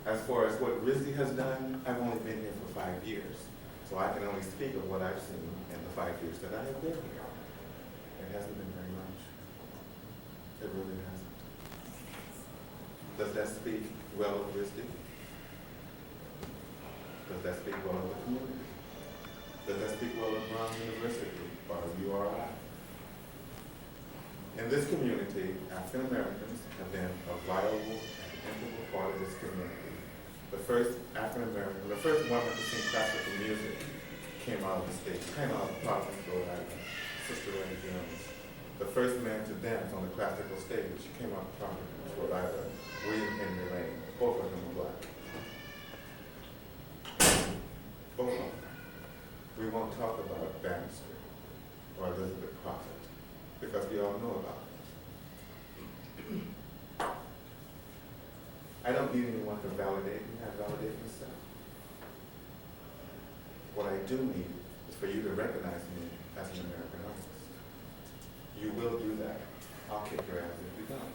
As far as what RISD has done, I've only been here for 5 years. So I can only speak of what I've seen in the 5 years that I have been here. It hasn't been very much. It really hasn't. Does that speak well of RISD? Does that speak well of the community? Does that speak well of Brown University or URI? In this community, African Americans have been a vital and integral part of this community. The first African American, the first woman to sing classical music came out of the state, came out of Providence, Rhode Island, Sister Randy Jones. The first man to dance on the classical stage came out of Providence, Rhode Island, William Henry Lane. Both of them were black. Both of them. We won't talk about Bannister or Elizabeth Prophet because we all know about it. I don't need anyone to validate me. I validate myself. What I do need is for you to recognize me as an American artist. You will do that. I'll kick your ass if you don't.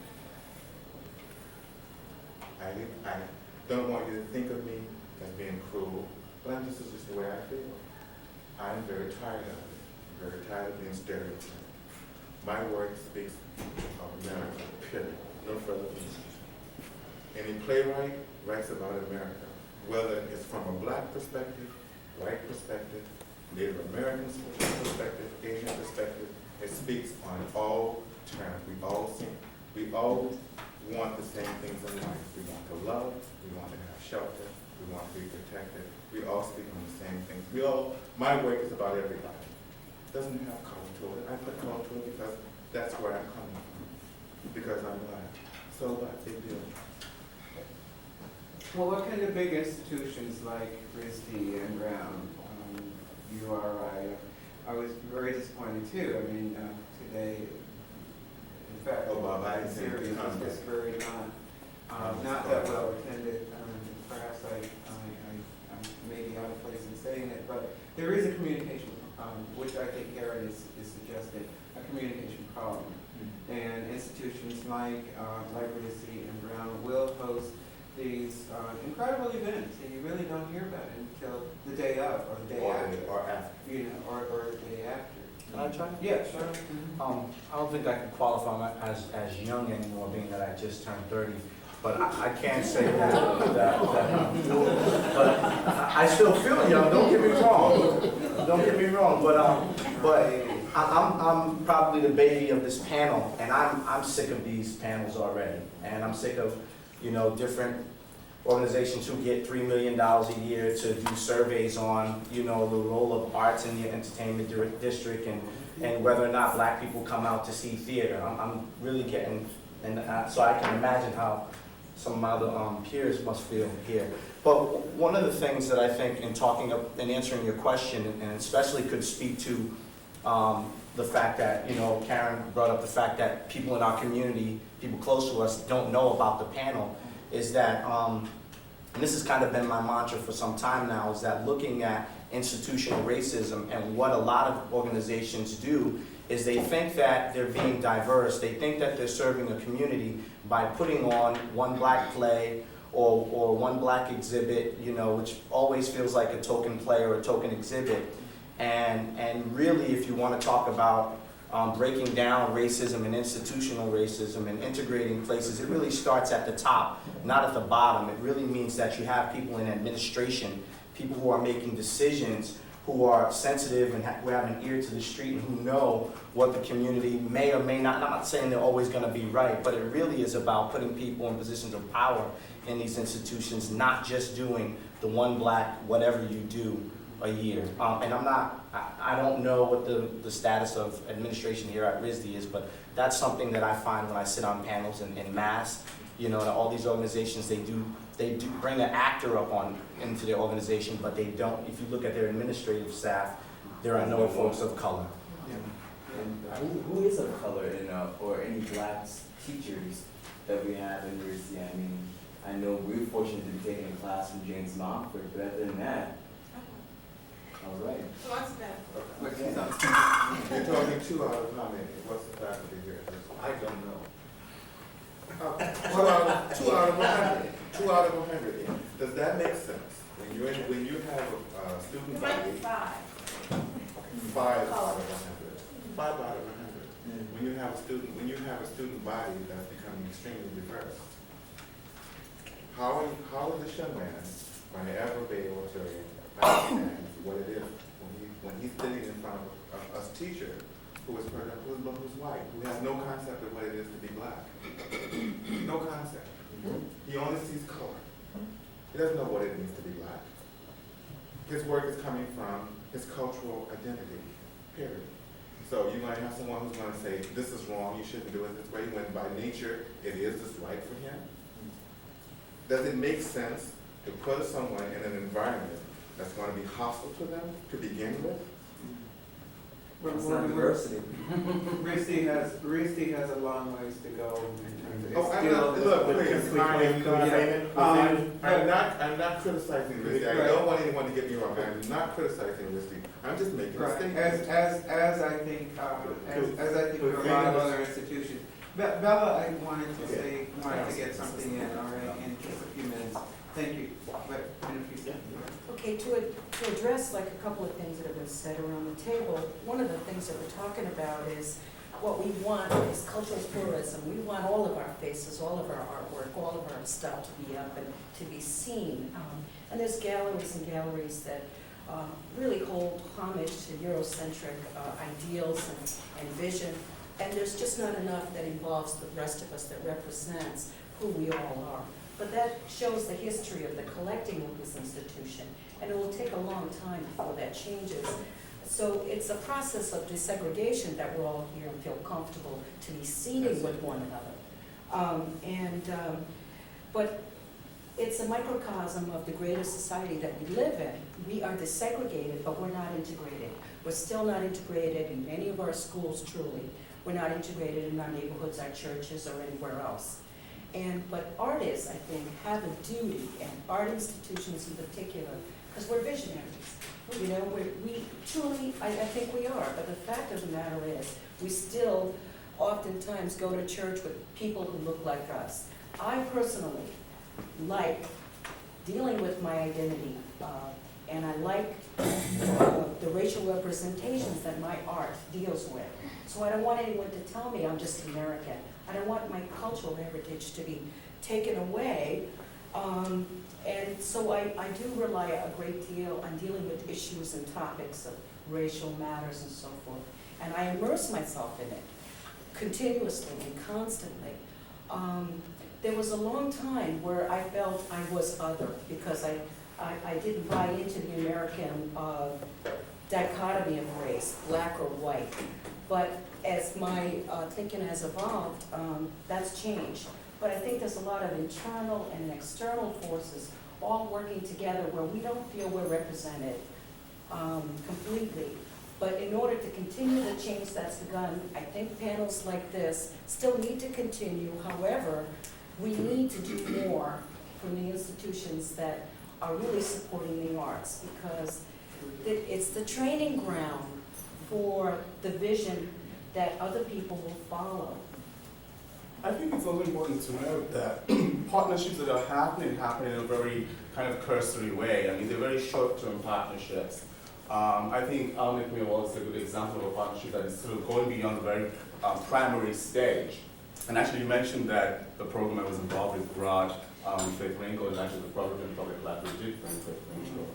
I don't want you to think of me as being cruel, but this is just the way I feel. I'm very tired of it. I'm very tired of being stereotyped. My work speaks of America, period. No further reason. Any playwright writes about America, whether it's from a black perspective, white perspective, Native American perspective, Asian perspective. It speaks on all terms. We all want the same things in life. We want to love, we want to have shelter, we want to be protected. We all speak on the same things. My work is about everybody. It doesn't have color to it. I put color to it because that's where I'm coming from. Because I'm black. So what? Big deal. Well, what kind of big institutions like RISD and Brown, URI, I was very disappointed too. I mean, today, in fact, the series was just very not that well attended. Perhaps I may be out of place in saying it, but there is a communication, which I think Karen is suggesting, a communication problem. And institutions like RISD and Brown will host these incredible events that you really don't hear about until the day of or the day after. Or after. Or the day after. Can I try? Yeah, sure. I don't think I can qualify as young anymore, being that I just turned 30. But I can't say that but I still feel young. Don't get me wrong. Don't get me wrong. But I'm probably the baby of this panel, and I'm sick of these panels already, and I'm sick of different organizations who get $3 million a year to do surveys on, the role of arts in the entertainment district and whether or not black people come out to see theater. I'm really getting, and so I can imagine how some of my other peers must feel here. But one of the things that I think in talking up and answering your question, and especially could speak to the fact that, Karen brought up the fact that people in our community, people close to us, don't know about the panel, is that, and this has kind of been my mantra for some time now, is that looking at institutional racism and what a lot of organizations do is they think that they're being diverse, they think that they're serving a community by putting on one black play or one black exhibit, which always feels like a token play or a token exhibit. And really, if you want to talk about breaking down racism and institutional racism and integrating places, it really starts at the top, not at the bottom. It really means that you have people in administration, people who are making decisions, who are sensitive and who have an ear to the street and who know what the community may or may not. I'm not saying they're always going to be right, but it really is about putting people in positions of power in these institutions, not just doing the one black whatever you do a year. And I don't know what the status of administration here at RISD is, but that's something that I find when I sit on panels in Mass. All these organizations, they do bring an actor up into their organization, but they don't. If you look at their administrative staff, there are no folks of color. Yeah. And who is of color or any black teachers that we have in RISD? I mean, I know we're fortunate to be taking a class from James Montfort, but other than that, all right. So what's that? You're talking 2 out of how many? What's the faculty here? I don't know. 2 out of 100. 2 out of 100. Does that make sense? When you have a student body, 5 out of 100. 5 out of 100. When you have a student body that's becoming extremely diverse, how is the young man going to ever be able to understand what it is when he's sitting in front of a teacher who is white, who has no concept of what it is to be black? No concept. He only sees color. He doesn't know what it means to be black. His work is coming from his cultural identity, period. So you're going to have someone who's going to say, this is wrong, you shouldn't do it this way, when by nature it is just right for him? Does it make sense to put someone in an environment that's going to be hostile to them to begin with? It's not diversity. Risti has a long ways to go in terms of. Oh, I'm not criticizing Risti. I don't want anyone to get me wrong. I'm not criticizing Risti. I'm just making a statement. As I think there are a lot of other institutions. Bella, I wanted to get something in, all right, in just a few minutes. Thank you. But in a few seconds. Okay, to address like a couple of things that have been said around the table, one of the things that we're talking about is what we want is cultural pluralism. We want all of our faces, all of our artwork, all of our stuff to be up and to be seen. And there's galleries and galleries that really hold homage to Eurocentric ideals and vision. And there's just not enough that involves the rest of us, that represents who we all are. But that shows the history of the collecting of this institution, and it will take a long time before that changes. So it's a process of desegregation that we're all here and feel comfortable to be seated with one another. But it's a microcosm of the greater society that we live in. We are desegregated, but we're not integrated. We're still not integrated in any of our schools, truly. We're not integrated in our neighborhoods, our churches, or anywhere else. But artists, I think, have a duty, and art institutions in particular, because we're visionaries. You know, we truly, I think we are, but the fact of the matter is, we still oftentimes go to church with people who look like us. I personally like dealing with my identity, and I like the racial representations that my art deals with. So I don't want anyone to tell me I'm just American. I don't want my cultural heritage to be taken away. And so I do rely a great deal on dealing with issues and topics of racial matters and so forth. And I immerse myself in it continuously and constantly. There was a long time where I felt I was other because I didn't buy into the American dichotomy of race, black or white. But as my thinking has evolved, that's changed. But I think there's a lot of internal and external forces all working together where we don't feel we're represented completely. But in order to continue the change that's begun, I think panels like this still need to continue. However, we need to do more from the institutions that are really supporting the arts, because it's the training ground for the vision that other people will follow. I think it's also important to note that partnerships that are happening in a very kind of cursory way. I mean, they're very short-term partnerships. I think Al McMillan is a good example of a partnership that is sort of going beyond the very primary stage. And actually, you mentioned that the program I was involved with brought Faith Ringo, and actually the program in public collaborative did bring Faith Ringo,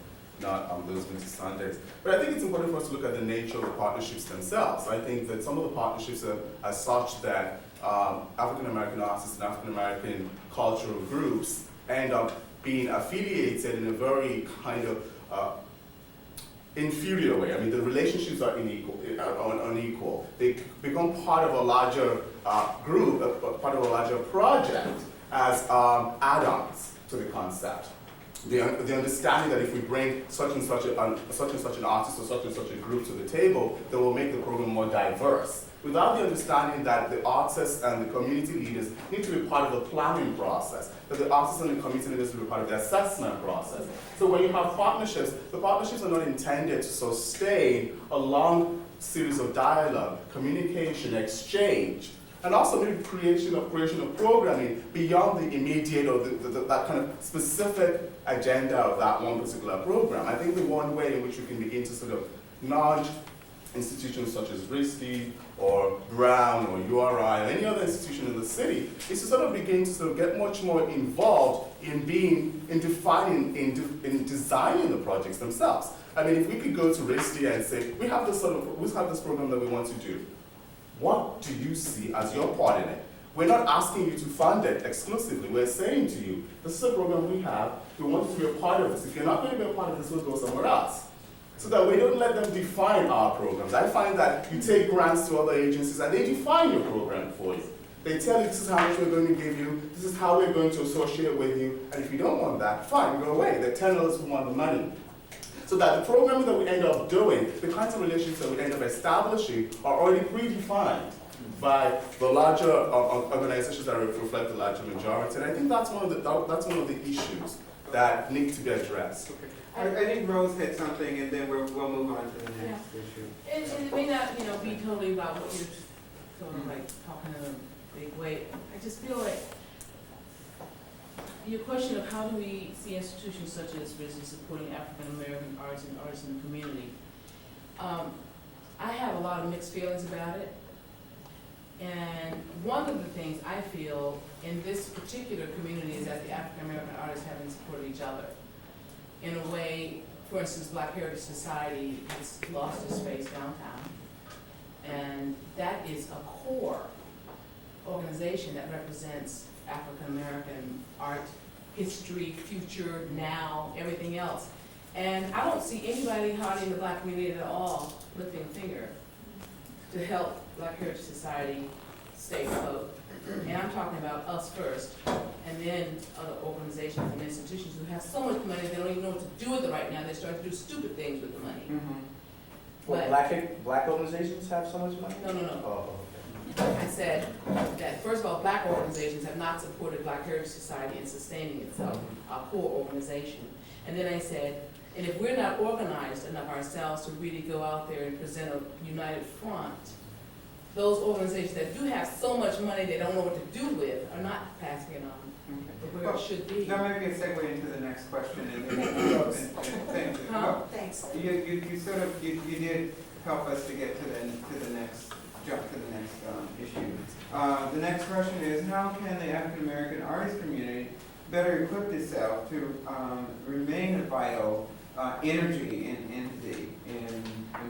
not those Winter Sundays. But I think it's important for us to look at the nature of the partnerships themselves. I think that some of the partnerships are such that African-American artists and African-American cultural groups end up being affiliated in a very kind of inferior way. I mean, the relationships are unequal. They become part of a larger group, part of a larger project as add-ons to the concept. The understanding that if we bring such and such an artist or such and such a group to the table, that will make the program more diverse. Without the understanding that the artists and the community leaders need to be part of the planning process, that the artists and the community leaders will be part of the assessment process. So when you have partnerships, the partnerships are not intended to sustain a long series of dialogue, communication, exchange, And also maybe creation of programming beyond the immediate or that kind of specific agenda of that one particular program. I think the one way in which we can begin to sort of nudge institutions such as RISD or Brown or URI or any other institution in the city is to sort of begin to sort of get much more involved in defining, in designing the projects themselves. I mean, if we could go to RISD and say, we have this program that we want to do. What do you see as your part in it? We're not asking you to fund it exclusively. We're saying to you, this is a program we have. We want you to be a part of this. If you're not going to be a part of this, we'll go somewhere else. So that we don't let them define our programs. I find that you take grants to other agencies and they define your program for you. They tell you this is how much we're going to give you, this is how we're going to associate with you, and if you don't want that, fine, go away. They're telling us we want the money. So that the programs that we end up doing, the kinds of relationships that we end up establishing are already predefined by the larger organizations that reflect the larger majority. And I think that's one of the issues that need to be addressed. I think Rose had something, and then we'll move on to the next issue. It may not, be totally about what you're sort of like talking in a big way. I just feel like your question of how do we see institutions such as RISD supporting African American artists and artists in the community. I have a lot of mixed feelings about it. And one of the things I feel in this particular community is that the African American artists haven't supported each other. In a way, for instance, Black Heritage Society has lost its space downtown. And that is a core organization that represents African American art, history, future, now, everything else. And I don't see anybody hardly in the Black community at all lifting a finger to help Black Heritage Society stay afloat. And I'm talking about us first, and then other organizations and institutions who have so much money they don't even know what to do with it right now. They start to do stupid things with the money. Well, black organizations have so much money? No. Oh, I said that, first of all, Black organizations have not supported Black Heritage Society in sustaining itself, our core organization. And then I said, and if we're not organized enough ourselves to really go out there and present a united front, those organizations that do have so much money they don't know what to do with are not passing it on where it should be. That might be a segue into the next question. Thanks. You did help us to get to the next issue. The next question is, how can the African American artist community better equip itself to remain a vital energy and entity in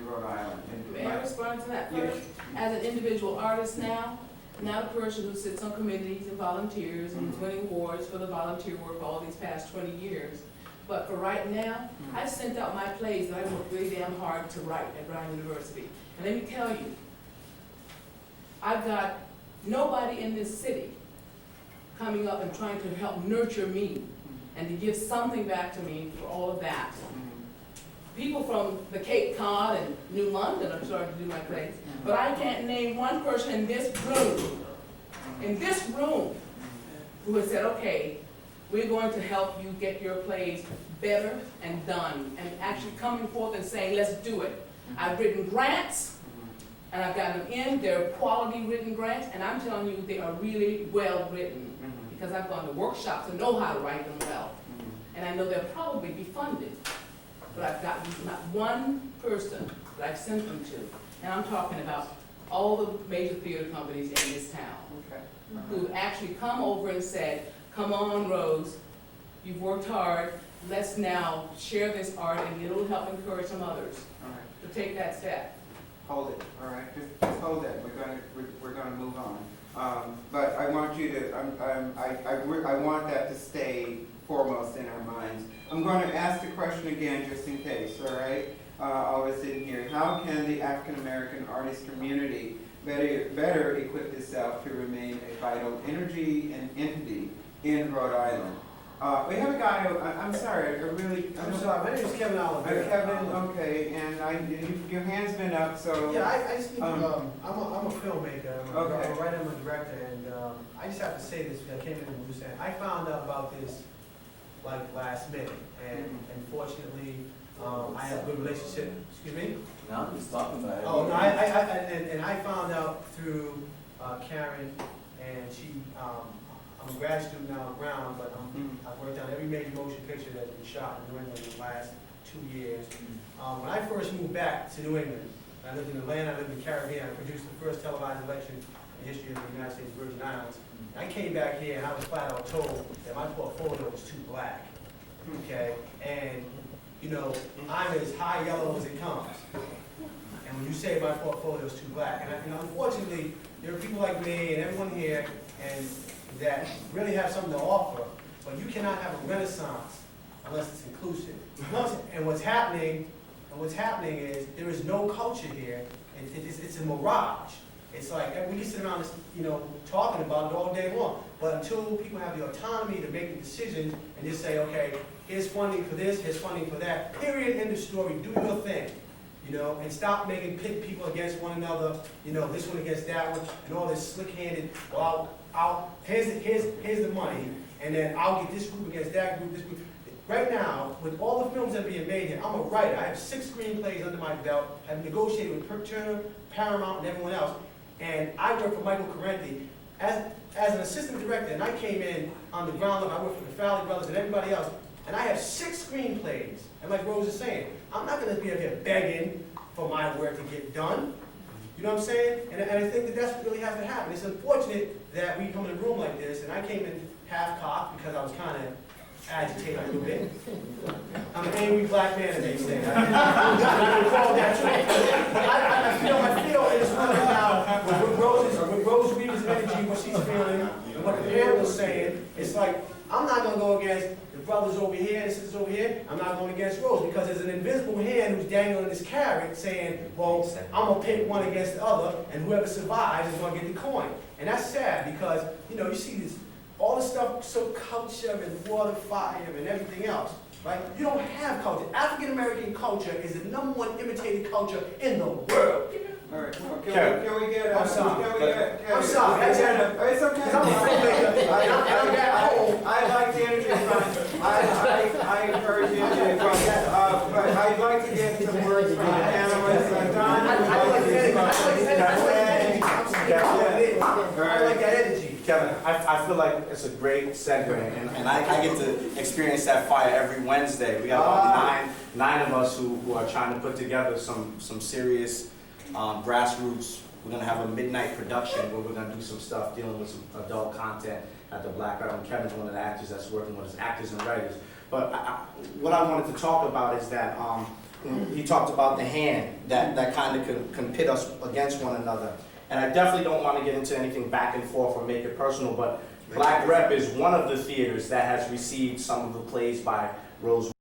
Rhode Island? May I respond to that first? As an individual artist now, not a person who sits on committees and volunteers and is winning awards for the volunteer work all these past 20 years. But for right now, I sent out my plays that I worked really damn hard to write at Brown University. And let me tell you, I've got nobody in this city coming up and trying to help nurture me and to give something back to me for all of that. People from the Cape Cod and New London are starting to do my plays, but I can't name one person in this room, who has said, okay, we're going to help you get your plays better and done, and actually coming forth and saying, let's do it. I've written grants, and I've got them in. They're quality written grants, and I'm telling you, they are really well written, because I've gone to workshops and know how to write them well. And I know they'll probably be funded. But I've got not one person that I've sent them to. And I'm talking about all the major theater companies in this town, who actually come over and said, come on, Rose, you've worked hard, let's now share this art and it'll help encourage some others to take that step. Hold it, all right, just hold it, we're gonna move on. But I want you to, I want that to stay foremost in our minds. I'm going to ask the question again just in case, all right? All of us in here. How can the African American artist community better equip itself to remain a vital energy and entity in Rhode Island? We have a guy who, I'm sorry, I'm sorry, my name is Kevin Oliver. Kevin, okay, and your hand's been up, so. Yeah, I speak, I'm a filmmaker, I'm Okay. a writer, I'm a director, and I just have to say this, because I came in and was saying, I found out about this like last minute, and unfortunately, I have a good relationship, excuse me? No, I'm just talking about it. Oh, no, I found out through Karen, and I'm a grad student now at Brown, but I've worked on every major motion picture that's been shot in New England in the last 2 years. When I first moved back to New England, I lived in Atlanta, I lived in the Caribbean, I produced the first televised election in the history of the United States Virgin Islands. I came back here and I was flat out told that my portfolio was too black, okay? And, you know, I'm as high yellow as it comes. And when you say my portfolio is too black, and unfortunately, there are people like me and everyone here and that really have something to offer, but you cannot have a renaissance unless it's inclusive. And what's happening is there is no culture here. It's a mirage. It's like we can sit around, you know, talking about it all day long. But until people have the autonomy to make the decisions and just say, okay, here's funding for this, here's funding for that. Period. End of story. Do your thing, you know, and stop making pit people against one another. You know, this one against that one, and all this slick-handed. Well, here's the money, and then I'll get this group against that group, this group. Right now, with all the films that are being made here, I'm a writer. I have 6 screenplays under my belt. I've negotiated with Turner, Paramount, and everyone else. And I work for Michael Correnti as an assistant director, and I came in on the ground level. I work for the Fowley Brothers and everybody else. And I have 6 screenplays. And like Rose is saying, I'm not going to be up here begging for my work to get done. You know what I'm saying? And I think that that's what really has to happen. It's unfortunate that we come in a room like this, and I came in half-cocked because I was kind of agitated a little bit. I'm an angry black man, as they say. I recall that too. I feel it's really now with Rose Reeves' energy, what she's feeling, and what the panel is saying. It's like, I'm not going to go against the brothers over here and the sisters over here. I'm not going against Rose because there's an invisible hand who's dangling this carrot saying, well, I'm going to pit one against the other, and whoever survives is going to get the coin. And that's sad because, you know, you see this, all this stuff, so culture and water, fire, and everything else, right? You don't have culture. African American culture is the #1 imitated culture in the world. All right, can we get? I'm sorry. I'm sorry. It's okay. I like the energy from. I encourage the energy from. But I'd like to get some words from the panelists. Don, I like that energy. Kevin, I feel like it's a great segue, and I get to experience that fire every Wednesday. We have about nine of us who are trying to put together some serious grassroots. We're going to have a midnight production where we're going to do some stuff dealing with some adult content at the Black Art. And Kevin's one of the actors that's working with us, actors and writers. But what I wanted to talk about is that he talked about the hand that kind of can pit us against one another. And I definitely don't want to get into anything back and forth or make it personal, but Black Rep is one of the theaters that has received some of the plays by Rose